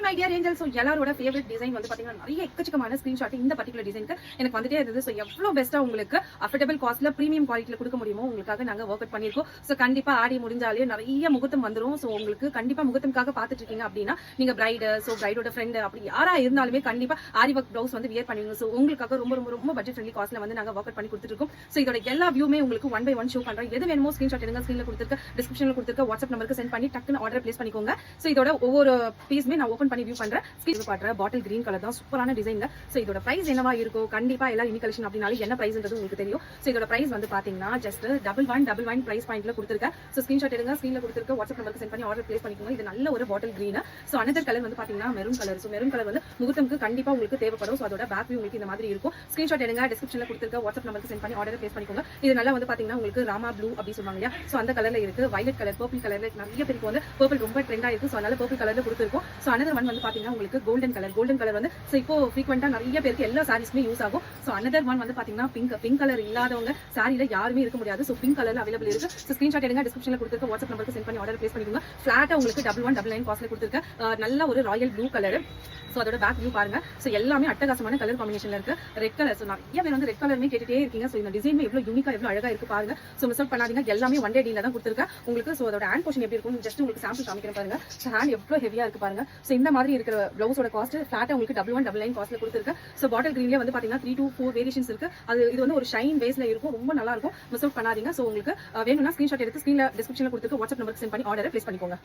My dear angel. So எல்லாரோட favourite design வந்து பாத்தீங்கன்னா நிறைய எக்கச்சக்கமான ஸ்கிரீன்ஷாட் இந்த பர்டிகுலர் டிசைனுக்கு எனக்கு வந்துட்டே இருந்தது. ஸோ எவ்வளவு பெஸ்ட்டா உங்களுக்கு அஃபோர்டபிள் காஸ்ட்ல பிரீமியம் குவாலிட்டியில கொடுக்க முடியுமோ உங்களுக்காக நாங்க ஒர்க் அவுட் பண்ணிருக்கோம். ஸோ கண்டிப்பா ஆடி முடிஞ்சாலே நிறைய முகூர்த்தம் வந்துடும். ஸோ உங்களுக்கு கண்டிப்பா முகூர்த்தம்காக பாத்துட்டு இருக்கீங்க அப்படின்னா நீங்க பிரைடு, ஸோ பிரைடோட ஃப்ரெண்ட் அப்படி யாரா இருந்தாலுமே கண்டிப்பா ஆரி ஒர்க் பிளவுஸ் வந்து வியர் பண்ணுவீங்க. ஸோ உங்களுக்காக ரொம்ப ரொம்ப ரொம்ப பட்ஜெட் ஃப்ரெண்ட்லி காஸ்ட்ல வந்து நாங்க ஒர்க் அவுட் பண்ணி கொடுத்துருக்கோம். ஸோ இதோட எல்லா வியூமே உங்களுக்கு 1 by 1 ஷோ பண்றோம். எது வேணுமோ ஸ்கிரீன்ஷாட் எடுங்க, ஸ்கிரீன்ல கொடுத்துருக்க டிஸ்கிரிப்ஷன்ல கொடுத்துருக்க வாட்ஸ்அப் நம்பருக்கு சென்ட் பண்ணி டக்குன்னு ஆர்டர் பிளேஸ் பண்ணிக்கோங்க. ஸோ இதோட ஒவ்வொரு பீஸுமே நான் ஓப்பன் பண்ணி வியூ பண்றேன். ஸ்கிரீன் பாட்டுற பாட்டில் கிரீன் கலர் தான் சூப்பரான டிசைன். ஸோ இதோட பிரைஸ் என்னவா இருக்கும் கண்டிப்பா எல்லா யூனிக் கலெக்ஷன் அப்படினாலும் என்ன பிரைஸ்ன்றது உங்களுக்கு தெரியும். ஸோ இதோட பிரைஸ் வந்து பாத்தீங்கன்னா ஜஸ்ட் 1111 பிரைஸ் பாயிண்ட்ல கொடுத்துருக்கேன். ஸோ ஸ்கிரீன்ஷாட் எடுங்க, ஸ்கிரீன்ல கொடுத்துருக்க வாட்ஸ்அப் நம்பருக்கு சென்ட் பண்ணி ஆர்டர் பிளேஸ் பண்ணிக்கோங்க. இது நல்ல ஒரு bottle green. So another colour வந்து பாத்தீங்கன்னா maroon colour. So maroon colour வந்து முகூர்த்தம்க்கு கண்டிப்பா உங்களுக்கு தேவைப்படும். ஸோ அதோட பேக் வியூ உங்களுக்கு இந்த மாதிரி இருக்கும். ஸ்கிரீன்ஷாட் எடுங்க, டிஸ்கிரிப்ஷன்ல கொடுத்துருக்க வாட்ஸ்அப் நம்பருக்கு சென்ட் பண்ணி ஆர்டர் பிளேஸ் பண்ணிக்கோங்க. இது நல்லா வந்து பாத்தீங்கன்னா உங்களுக்கு ராமா ப்ளூ அப்படி சொல்லுவாங்க இல்லையா. ஸோ அந்த கலர்ல இருக்கு. வயலட் கலர், பர்பிள் கலர்ல நிறைய பேருக்கு வந்து பர்பிள் ரொம்ப ட்ரெண்டா இருக்கு. ஸோ அதனால பர்பிள் கலர்ல கொடுத்துருக்கோம். ஸோ அனதர் ஒன் வந்து பாத்தீங்கன்னா உங்களுக்கு கோல்டன் கலர். கோல்டன் கலர் வந்து ஸோ இப்போ ஃப்ரீக்வெண்டா நிறைய பேருக்கு எல்லா சாரீஸ்மே யூஸ் ஆகும். ஸோ அனதர் ஒன் வந்து பாத்தீங்கன்னா பிங்க். பிங்க் கலர் இல்லாதவங்க சாரியில யாருமே இருக்க முடியாது. ஸோ பிங்க் கலர்ல அவைலபிள் இருக்கு. ஸோ ஸ்கிரீன்ஷாட் எடுங்க, டிஸ்கிரிப்ஷன்ல கொடுத்துருக்க வாட்ஸ்அப் நம்பருக்கு சென்ட் பண்ணி ஆர்டர் பிளேஸ் பண்ணிக்கோங்க. ஃபிளாட்டா உங்களுக்கு 1199 காஸ்ட்ல கொடுத்துருக்க நல்ல ஒரு ராயல் ப்ளூ கலர். ஸோ அதோட பேக் வியூ பாருங்க. ஸோ எல்லாமே அட்டகாசமான கலர் காம்பினேஷன்ல இருக்கு. Red colour. ஸோ நிறைய பேர் வந்து ரெட் கலருமே கேட்டுட்டே இருக்கீங்க. ஸோ இந்த டிசைன் எவ்வளவு யூனிக்கா எவ்வளவு அழகா இருக்கு பாருங்க. ஸோ மிஸ் அவுட் பண்ணாதீங்க. எல்லாமே 1 day டீல தான் கொடுத்துருக்கேன் உங்களுக்கு. ஸோ அதோட ஹேண்ட் போர்ஷன் எப்படி இருக்கும் ஜஸ்ட் உங்களுக்கு சாம்பிள் காமிக்கிறேன் பாருங்க. ஸோ ஹேண்ட் எவ்வளவு ஹெவியா இருக்கு பாருங்க. ஸோ இந்த மாதிரி இருக்கிற பிளவுஸோட காஸ்ட் ஃபிளாட்டா உங்களுக்கு 1199 காஸ்ட்ல கொடுத்துருக்கு. ஸோ பாட்டில் கிரீன்ல வந்து பாத்தீங்கன்னா 3 to 4 வேரியேஷன்ஸ் இருக்கு. இது வந்து ஒரு ஷைன் பேஸ்ல இருக்கும். ரொம்ப நல்லா இருக்கும். மிஸ் அவுட் பண்ணாதீங்க. ஸோ உங்களுக்கு வேணும்னா ஸ்கிரீன்ஷாட் எடுத்து ஸ்கிரீன்ல டிஸ்கிரிப்ஷன்ல கொடுத்துருக்க வாட்ஸ்அப் நம்பருக்கு சென்ட் பண்ணி ஆர்டர் பிளேஸ் பண்ணிக்கோங்க.